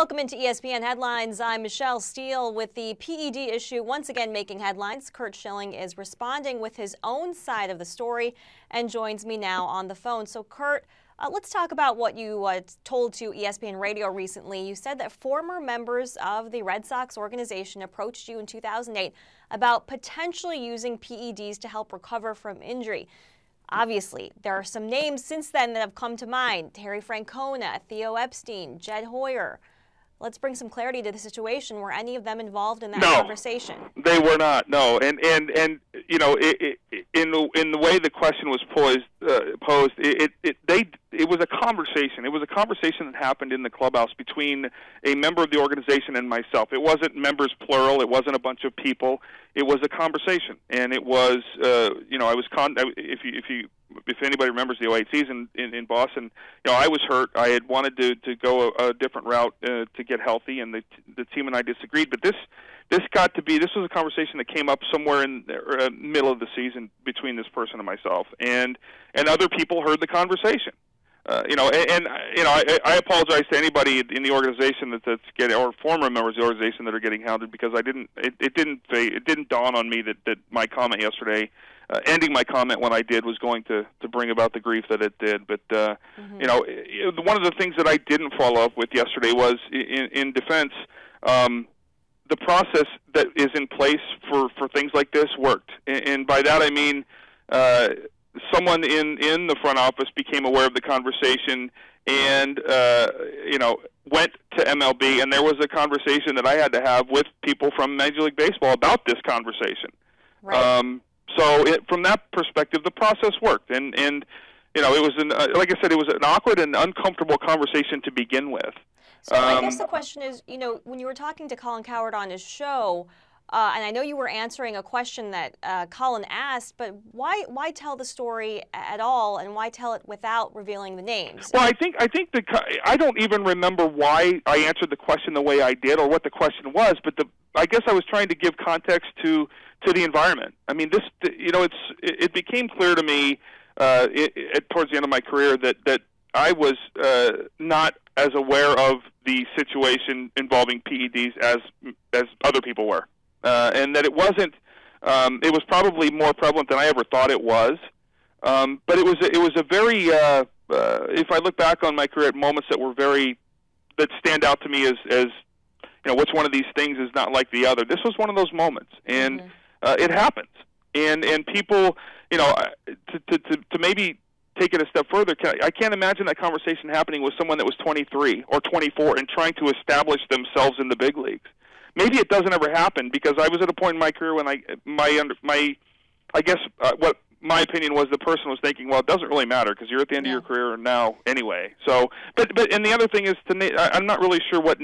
Welcome into ESPN Headlines. I'm Michelle Steele. With the PED issue once again making headlines, Curt Schilling is responding with his own side of the story and joins me now on the phone. So Curt, let's talk about what you told to ESPN Radio recently. You said that former members of the Red Sox organization approached you in 2008 about potentially using PEDs to help recover from injury. Obviously, there are some names since then that have come to mind: Terry Francona, Theo Epstein, Jed Hoyer. Let's bring some clarity to the situation. Were any of them involved in that conversation? No, they were not. No, and you know, in the way the question was posed, it was a conversation. It was a conversation that happened in the clubhouse between a member of the organization and myself. It wasn't members plural. It wasn't a bunch of people. It was a conversation, and it was you know, if anybody remembers the '08 season in Boston, you know, I was hurt. I had wanted to go a different route to get healthy, and the team and I disagreed. But this was a conversation that came up somewhere in the middle of the season between this person and myself, and other people heard the conversation. You know, and you know, I apologize to anybody in the organization that's getting, or former members of the organization that are getting hounded, because it didn't dawn on me that my comment yesterday, ending my comment when I did, was going to bring about the grief that it did. But you know, one of the things that I didn't follow up with yesterday was in defense. The process that is in place for things like this worked, and by that I mean someone in the front office became aware of the conversation and you know, went to MLB, and there was a conversation that I had to have with people from Major League Baseball about this conversation. Right. So from that perspective, the process worked, and you know, it was like I said, it was an awkward and uncomfortable conversation to begin with. So I guess the question is, you know, when you were talking to Colin Cowherd on his show, and I know you were answering a question that Colin asked, but why tell the story at all, and why tell it without revealing the names? Well, I think I don't even remember why I answered the question the way I did, or what the question was, but I guess I was trying to give context to the environment. I mean, you know, it became clear to me towards the end of my career that I was not as aware of the situation involving PEDs as other people were, and that it wasn't. It was probably more prevalent than I ever thought it was. But it was a very. If I look back on my career at moments that stand out to me as you know, which one of these things is not like the other. This was one of those moments, and it happens. And people, you know, to maybe take it a step further, I can't imagine that conversation happening with someone that was 23 or 24 and trying to establish themselves in the big leagues. Maybe it doesn't ever happen, because I was at a point in my career when I guess what my opinion was, the person was thinking, well, it doesn't really matter because you're at the end of your career now anyway. So, but and the other thing is, I'm not really sure what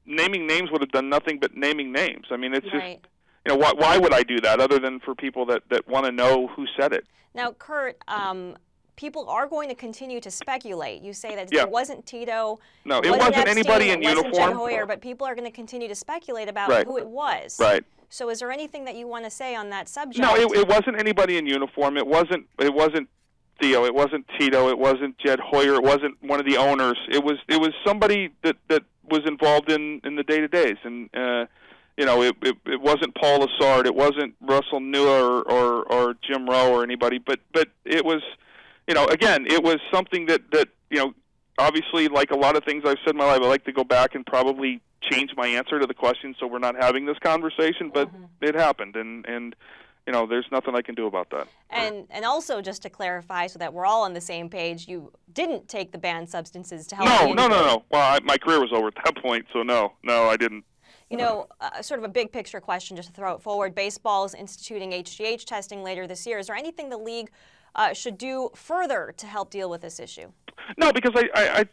naming names would have done nothing but naming names. I mean, it's just, you know, why would I do that other than for people that want to know who said it? Now, Curt, people are going to continue to speculate. You say that it wasn't Tito. No, it wasn't Epstein, anybody in uniform. It wasn't Jed Hoyer, but people are going to continue to speculate about who it was. Right. So is there anything that you want to say on that subject? No, it wasn't anybody in uniform. It wasn't Theo. It wasn't Tito. It wasn't Jed Hoyer. It wasn't one of the owners. It was somebody that was involved in the day-to-days. And you know, it wasn't Paul Lassard. It wasn't Russell Nua or Jim Rowe or anybody. But it was, you know, again, it was something that you know, obviously, like a lot of things I've said in my life, I like to go back and probably change my answer to the question so we're not having this conversation, but it happened, and you know, there's nothing I can do about that. And also, just to clarify so that we're all on the same page, you didn't take the banned substances to help you? No. Well, my career was over at that point, so no, I didn't. You know, sort of a big picture question, just to throw it forward. Baseball is instituting HGH testing later this year. Is there anything the league should do further to help deal with this issue? No, because I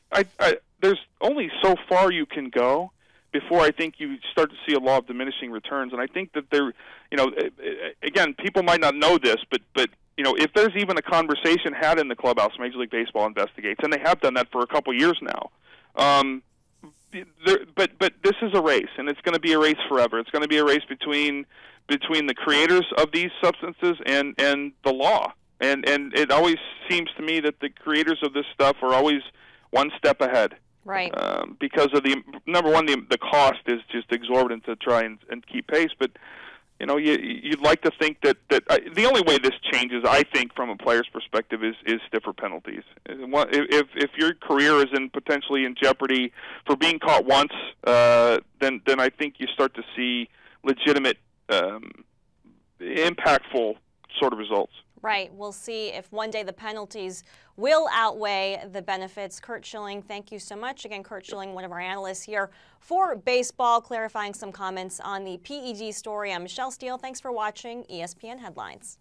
there's only so far you can go before I think you start to see a law of diminishing returns. And I think that there, you know, again, people might not know this, but you know, if there's even a conversation had in the clubhouse, Major League Baseball investigates, and they have done that for a couple years now. But this is a race, and it's going to be a race forever. It's going to be a race between the creators of these substances and the law. And it always seems to me that the creators of this stuff are always one step ahead. Right. Because of number one, the cost is just exorbitant to try and keep pace. But you'd like to think that the only way this changes, I think, from a player's perspective, is stiffer penalties. If your career is potentially in jeopardy for being caught once, then I think you start to see legitimate, impactful sort of results. Right. We'll see if one day the penalties will outweigh the benefits. Curt Schilling, thank you so much. Again, Curt Schilling, one of our analysts here for baseball, clarifying some comments on the PED story. I'm Michelle Steele. Thanks for watching ESPN Headlines.